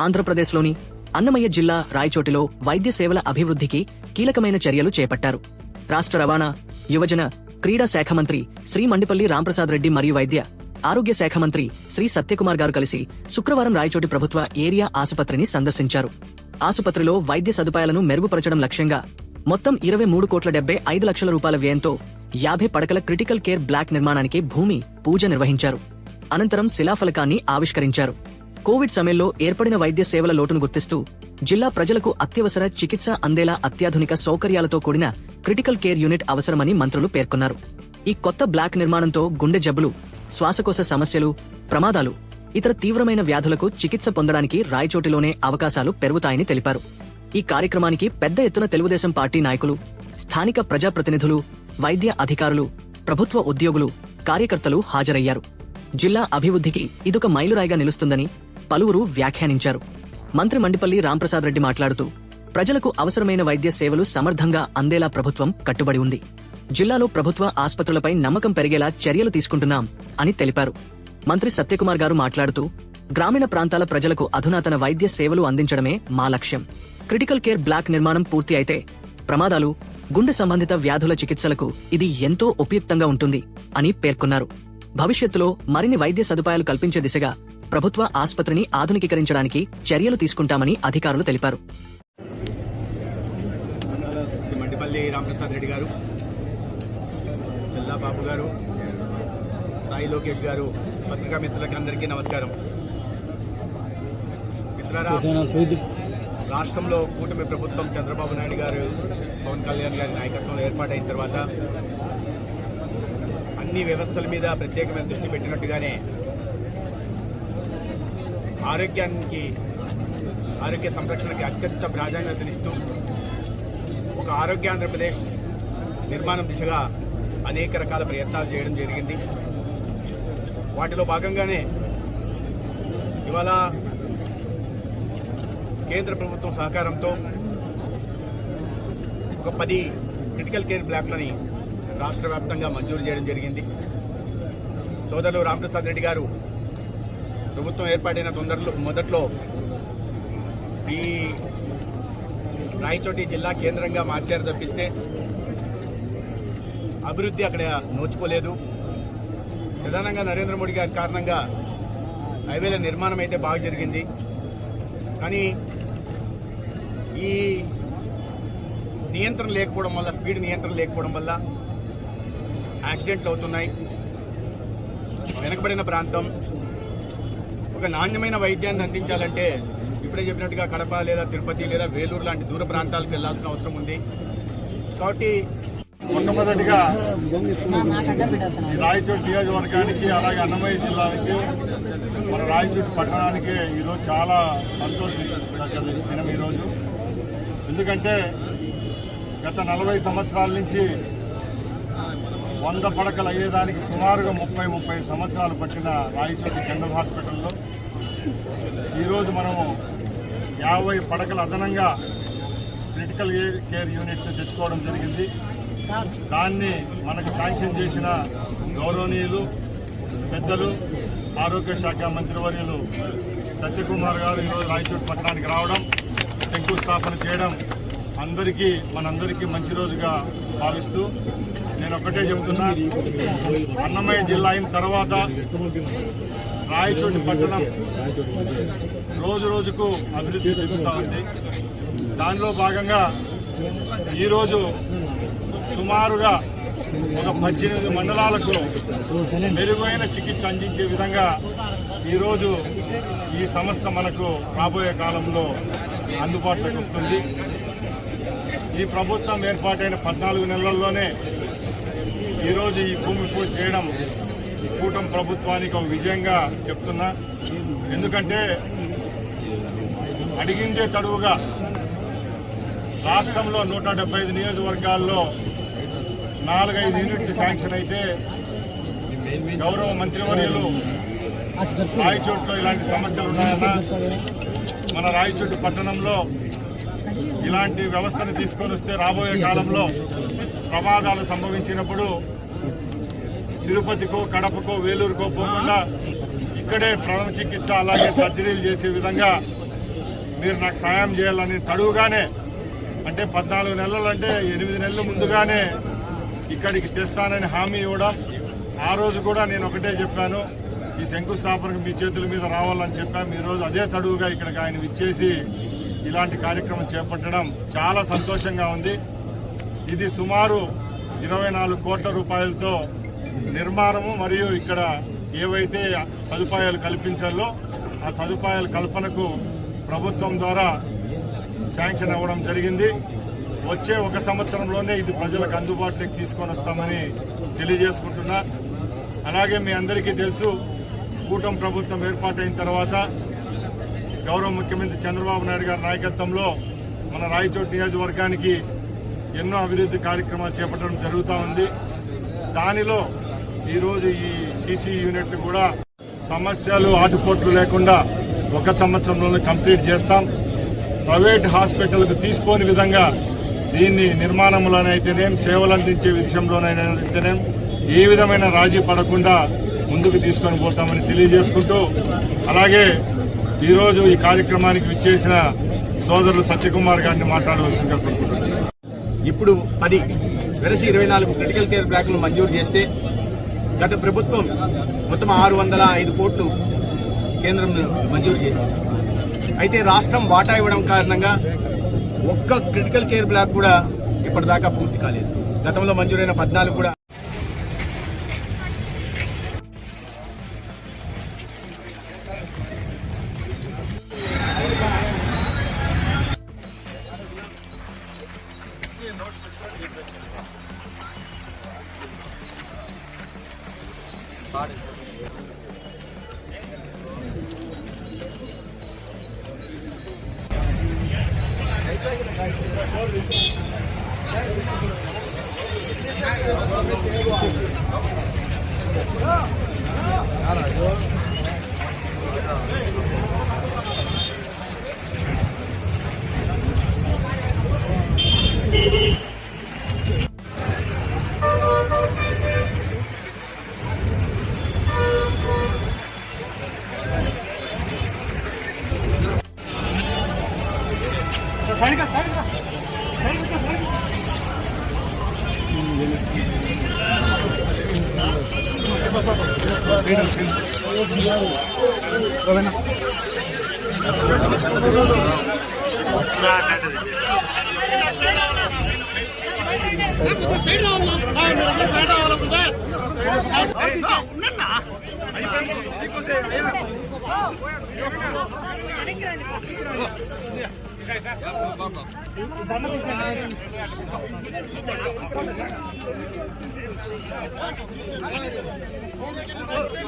ఆంధ్రప్రదేశ్లోని అన్నమయ్య జిల్లా రాయచోటిలో వైద్య సేవల అభివృద్ధికి కీలకమైన చర్యలు చేపట్టారు. రాష్ట్ర రవాణా, యువజన, క్రీడా శాఖ మంత్రి శ్రీ మండిపల్లి రాంప్రసాద్ రెడ్డి మరియు వైద్య, ఆరోగ్య శాఖ మంత్రి శ్రీ సత్యకుమార్ గారు కలిసి శుక్రవారం రాయచోటి ప్రభుత్వ ఏరియా ఆసుపత్రిని సందర్శించారు. ఆసుపత్రిలో వైద్య సదుపాయాలను మెరుగుపరచడం లక్ష్యంగా మొత్తం 23,75 లక్షల రూపాయల వ్యయంతో 50 పడకల క్రిటికల్ కేర్ బ్లాక్ నిర్మాణానికి భూమి పూజ నిర్వహించారు. అనంతరం శిలాఫలకాన్ని ఆవిష్కరించారు. కోవిడ్ సమయంలో ఏర్పడిన వైద్య సేవల లోటును గుర్తిస్తూ జిల్లా ప్రజలకు అత్యవసర చికిత్స అందేలా అత్యాధునిక సౌకర్యాలతో కూడిన క్రిటికల్ కేర్ యూనిట్ అవసరమని మంత్రులు పేర్కొన్నారు. ఈ కొత్త బ్లాక్ నిర్మాణంతో గుండె జబ్బులు, శ్వాసకోశ సమస్యలు, ప్రమాదాలు, ఇతర తీవ్రమైన వ్యాధులకు చికిత్స పొందడానికి రాయచోటిలోనే అవకాశాలు పెరుగుతాయని తెలిపారు. ఈ కార్యక్రమానికి పెద్ద ఎత్తున తెలుగుదేశం పార్టీ నాయకులు, స్థానిక ప్రజాప్రతినిధులు, వైద్య అధికారులు, ప్రభుత్వ ఉద్యోగులు, కార్యకర్తలు హాజరయ్యారు. జిల్లా అభివృద్ధికి ఇదొక మైలురాయిగా నిలుస్తుందని పలువురు వ్యాఖ్యానించారు. మంత్రి మండిపల్లి రాంప్రసాద్ రెడ్డి మాట్లాడుతూ ప్రజలకు అవసరమైన వైద్య సేవలు సమర్థంగా అందేలా ప్రభుత్వం కట్టుబడి ఉంది. జిల్లాలో ప్రభుత్వ ఆసుపత్రులపై నమ్మకం పెరిగేలా చర్యలు తీసుకుంటున్నాం అని తెలిపారు. మంత్రి సత్యకుమార్ గారు మాట్లాడుతూ గ్రామీణ ప్రాంతాల ప్రజలకు అధునాతన వైద్య సేవలు అందించడమే మా లక్ష్యం. క్రిటికల్ కేర్ బ్లాక్ నిర్మాణం పూర్తి అయితే ప్రమాదాలు, గుండె సంబంధిత వ్యాధుల చికిత్సలకు ఇది ఎంతో ఉపయుక్తంగా ఉంటుంది అని పేర్కొన్నారు. భవిష్యత్తులో మరిన్ని వైద్య సదుపాయాలు కల్పించే దిశగా ప్రభుత్వ ఆసుపత్రిని ఆధునికీకరించడానికి చర్యలు తీసుకుంటామని అధికారులు తెలిపారు. మండిపల్లి రాంప్రసాద్ రెడ్డి గారు, చెల్లా బాబు గారు, సాయి లోకేష్ గారు, పత్రికా మిత్రులకి అందరికీ నమస్కారం. మిత్రులారా, రాష్ట్రంలో కూటమి ప్రభుత్వం చంద్రబాబు నాయుడు గారు, పవన్ కళ్యాణ్ గారి నాయకత్వంలో ఏర్పాటైన తర్వాత అన్ని వ్యవస్థల మీద ప్రత్యేకమైన దృష్టి పెట్టినట్టుగానే ఆరోగ్య సంరక్షణకి అత్యంత ప్రాధాన్యతనిస్తూ ఒక ఆరోగ్య ఆంధ్రప్రదేశ్ నిర్మాణం దిశగా అనేక రకాల ప్రయత్నాలు చేయడం జరిగింది. వాటిలో భాగంగానే ఇవాళ కేంద్ర ప్రభుత్వం సహకారంతో ఒక 10 క్రిటికల్ కేర్ బ్లాక్లని రాష్ట్ర వ్యాప్తంగా మంజూరు చేయడం జరిగింది. సోదరులు రాంప్రసాద్ రెడ్డి గారు ప్రభుత్వం ఏర్పాటైన మొదట్లో ఈ రాయచోటి జిల్లా కేంద్రంగా మార్చారు తప్పిస్తే అభివృద్ధి అక్కడ నోచుకోలేదు. ప్రధానంగా నరేంద్ర మోడీ గారి కారణంగా హైవేల నిర్మాణం అయితే బాగా జరిగింది. కానీ ఈ నియంత్రణ లేకపోవడం వల్ల, స్పీడ్ నియంత్రణ లేకపోవడం వల్ల యాక్సిడెంట్లు అవుతున్నాయి. వెనకబడిన ప్రాంతం ఒక నాణ్యమైన వైద్యాన్ని అందించాలంటే ఇప్పుడే చెప్పినట్టుగా కడప లేదా తిరుపతి లేదా వేలూరు లాంటి దూర ప్రాంతాలకు వెళ్లాల్సిన అవసరం ఉంది. కాబట్టి మొట్టమొదటిగా రాయచోటి నియోజకవర్గానికి, అలాగే అన్నమయ్య జిల్లాకి, మన రాయచోటి పట్టణానికి ఈరోజు చాలా సంతోషించదగ్గ దినం ఈరోజు. ఎందుకంటే గత 40 సంవత్సరాల నుంచి 100 పడకలు అయ్యేదానికి సుమారుగా 30 సంవత్సరాలు పట్టిన రాయచోటి జనరల్ హాస్పిటల్లో ఈరోజు మనము 50 పడకలు అదనంగా క్రిటికల్ కేర్ యూనిట్ తెచ్చుకోవడం జరిగింది. దాన్ని మనకు శాంక్షన్ చేసిన గౌరవనీయులు, పెద్దలు, ఆరోగ్య శాఖ మంత్రివర్యులు సత్యకుమార్ గారు ఈరోజు రాయచోటి పట్టణానికి రావడం, శంకుస్థాపన చేయడం మనందరికీ మంచి రోజుగా భావిస్తూ నేను ఒకటే చెబుతున్నా, అన్నమయ్య జిల్లా అయిన తర్వాత రాయచోటి పట్టణం రోజు రోజుకు అభివృద్ధి చెందుతూ ఉంది. దానిలో భాగంగా ఈరోజు సుమారుగా ఒక 18 మండలాలకు మెరుగైన చికిత్స అందించే విధంగా ఈరోజు ఈ సంస్థ మనకు రాబోయే కాలంలో అందుబాటులోకి వస్తుంది. ఈ ప్రభుత్వం ఏర్పాటైన 14 నెలల్లోనే ఈరోజు ఈ భూమి పూజ చేయడం ఈ కూటమి ప్రభుత్వానికి ఒక విజయంగా చెప్తున్నా. ఎందుకంటే అడిగిందే తడువుగా రాష్ట్రంలో 175 నియోజకవర్గాల్లో 4-5 యూనిట్లు శాంక్షన్ అయితే గౌరవ మంత్రివర్యులు రాయచోటిలో ఇలాంటి సమస్యలు ఉన్నాయన్నా, మన రాయచోటి పట్టణంలో ఇలాంటి వ్యవస్థను తీసుకొని వస్తే రాబోయే కాలంలో ప్రమాదాలు సంభవించినప్పుడు తిరుపతికో, కడపకో, వేలూరుకో పోకుండా ఇక్కడే ప్రథమ చికిత్స అలాగే సర్జరీలు చేసే విధంగా మీరు నాకు సాయం చేయాలని తడువుగానే, అంటే 14 నెలలు అంటే 8 నెలల ముందుగానే ఇక్కడికి తెస్తానని హామీ ఇవ్వడం. ఆ రోజు కూడా నేను ఒకటే చెప్పాను, ఈ శంకుస్థాపనకు మీ చేతుల మీద రావాలని చెప్పాము. ఈరోజు అదే తడువుగా ఇక్కడికి ఆయన విచ్చేసి ఇలాంటి కార్యక్రమం చేపట్టడం చాలా సంతోషంగా ఉంది. ఇది సుమారు 24 కోట్ల రూపాయలతో నిర్మాణము మరియు ఇక్కడ ఏవైతే సదుపాయాలు కల్పించాలో ఆ సదుపాయాల కల్పనకు ప్రభుత్వం ద్వారా శాంక్షన్ అవ్వడం జరిగింది. వచ్చే 1 సంవత్సరంలోనే ఇది ప్రజలకు అందుబాటులోకి తీసుకొని వస్తామని తెలియజేసుకుంటున్నా. అలాగే మీ అందరికీ తెలుసు, కూటమి ప్రభుత్వం ఏర్పాటైన తర్వాత గౌరవ ముఖ్యమంత్రి చంద్రబాబు నాయుడు గారి నాయకత్వంలో మన రాయచోటి నియోజకవర్గానికి ఎన్నో అభివృద్ధి కార్యక్రమాలు చేపట్టడం జరుగుతూ ఉంది. దానిలో ఈరోజు ఈ సీసీ యూనిట్లు కూడా సమస్యలు ఆటుపోట్లు లేకుండా 1 సంవత్సరంలోనే కంప్లీట్ చేస్తాం. ప్రైవేట్ హాస్పిటల్కు తీసుకోని విధంగా దీన్ని నిర్మాణంలోనైతేనేం, సేవలు అందించే విషయంలోనైతేనేం ఏ విధమైన రాజీ పడకుండా ముందుకు తీసుకొని పోతామని తెలియజేసుకుంటూ, అలాగే ఈరోజు ఈ కార్యక్రమానికి విచ్చేసిన సోదరులు సత్యకుమార్ గారిని మాట్లాడవలసిందిగా కోరుకుంటున్నాను. ఇప్పుడు 10 వెరసి 24 క్రిటికల్ కేర్ బ్లాక్లు మంజూరు చేస్తే గత ప్రభుత్వం మొత్తం 605 కోట్లు కేంద్రం మంజూరు చేసింది. అయితే రాష్ట్రం వాటా ఇవ్వడం కారణంగా ఒక్క క్రిటికల్ కేర్ బ్లాక్ కూడా ఇప్పటిదాకా పూర్తి కాలేదు. గతంలో మంజూరైన 14 కూడా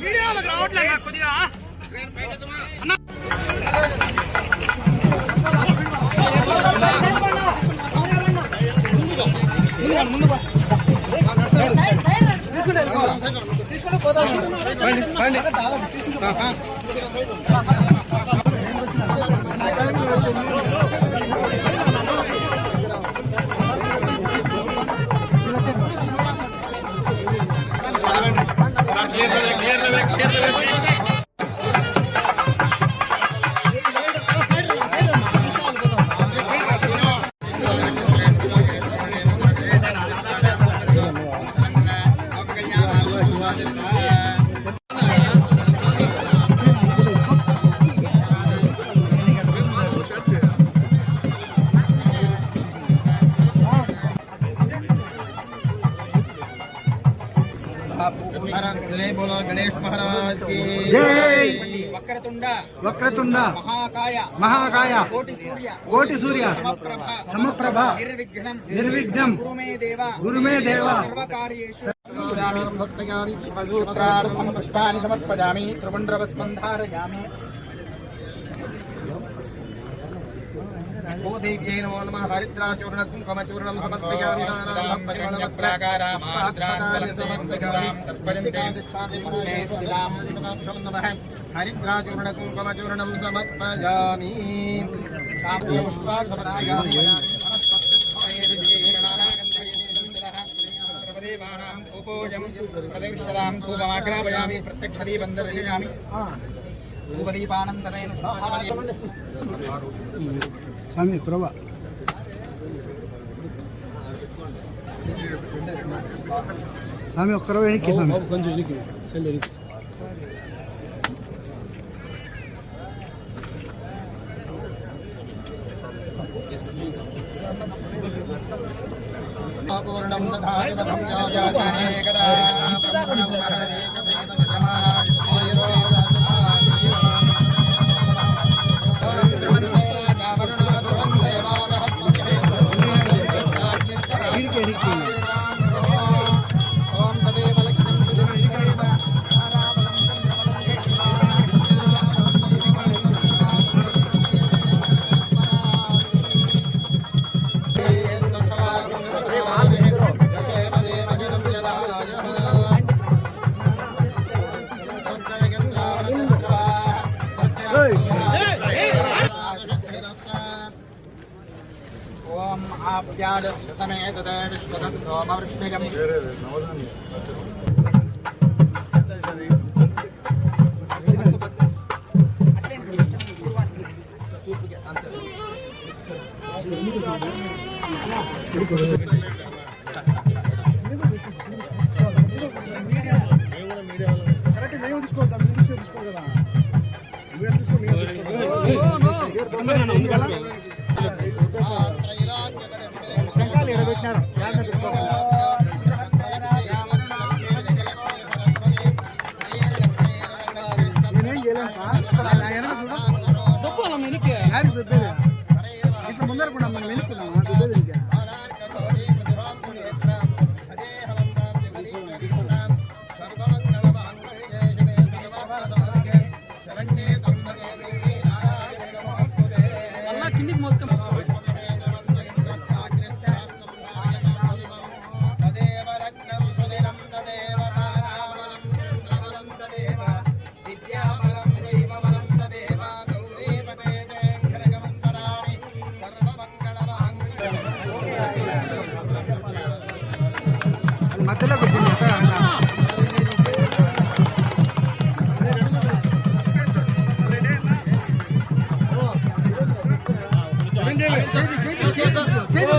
వీడియోలకు రావట్లేదు కొద్దిగా गणेश महाराज की जय। वक्रतुंड महाकाय कोटि सूर्य समप्रभ निर्विघ्नं गुरु मे देव सूत्रार्थं पुष्पाणि समर्पयामि त्रिपुण्ड्रवस्मन्धारयामि ओ देव्यै नमो नमः हरिद्राचूर्ण कुङ्कुमचूर्णं समर्पयामि नानां परिमलवस्त्राकारां समर्पयामि नमः हरिद्राचूर्ण कुङ्कुमचूर्णं समर्पयामि प्रत्यक्षदीपं दर्शयामि ఉపదీపానంతరేణ స్వామి ప్రభా స్వామి ఒక్కరవ వెనక్కి స్వామి కొంచెం వెనక్కి సెల్ వెనక్కి పూర్ణం సదాశివతం యోగాచారే కదా బ్రహ్మణం ఓం ఆప్యాదమే తదే విశ్వదం సోమవృష్ణిగం నేనేం చేయలేను సార్ నా వెనక ఇట్లా ముందరకుండా మనం వెనుక్కున్నామా దుబ్బేది కిందికి మొత్తం మధ్యలో పెట్టింది చేతి